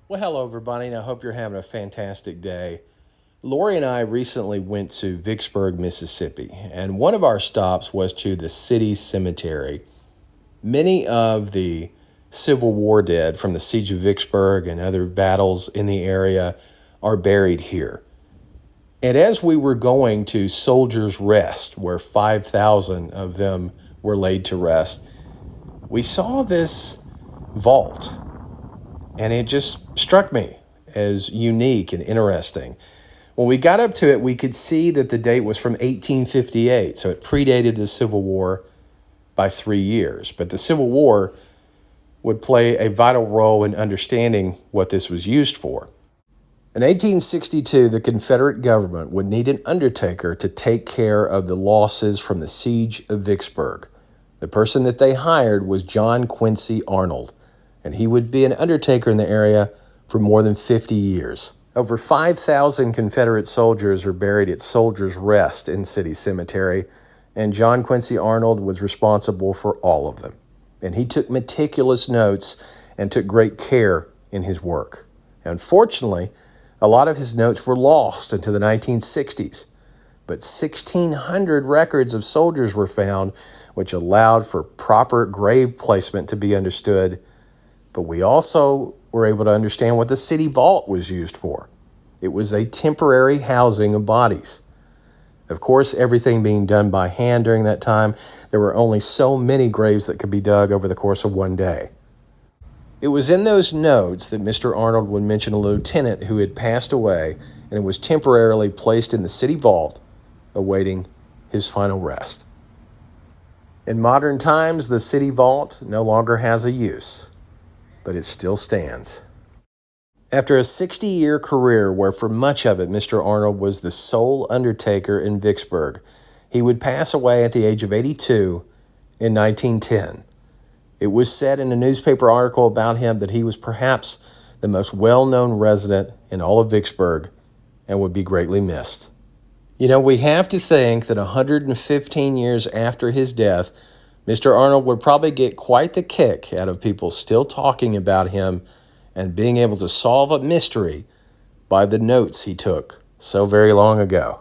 Well, hello, everybody, and I hope you're having a fantastic day. Lori and I recently went to Vicksburg, Mississippi, and one of our stops was to the city cemetery. Many of the Civil War dead from the Siege of Vicksburg and other battles in the area are buried here. And as we were going to Soldiers' Rest, where 5,000 of them were laid to rest, we saw this vault, and it just struck me as unique and interesting. When we got up to it, we could see that the date was from 1858, so it predated the Civil War by 3 years. But the Civil War would play a vital role in understanding what this was used for. In 1862, the Confederate government would need an undertaker to take care of the losses from the siege of Vicksburg. The person that they hired was John Quincy Arnold, and he would be an undertaker in the area for more than 50 years. Over 5,000 Confederate soldiers are buried at Soldiers' Rest in City Cemetery, and John Quincy Arnold was responsible for all of them. And he took meticulous notes and took great care in his work. Unfortunately, a lot of his notes were lost into the 1960s, but 1,600 records of soldiers were found, which allowed for proper grave placement to be understood. But we also were able to understand what the city vault was used for. It was a temporary housing of bodies. Of course, everything being done by hand during that time, there were only so many graves that could be dug over the course of one day. It was in those notes that Mr. Arnold would mention a lieutenant who had passed away and was temporarily placed in the city vault, awaiting his final rest. In modern times, the city vault no longer has a use, but it still stands. After a 60-year career where for much of it Mr. Arnold was the sole undertaker in Vicksburg, he would pass away at the age of 82 in 1910. It was said in a newspaper article about him that he was perhaps the most well-known resident in all of Vicksburg and would be greatly missed. You know, we have to think that 115 years after his death, Mr. Arnold would probably get quite the kick out of people still talking about him and being able to solve a mystery by the notes he took so very long ago.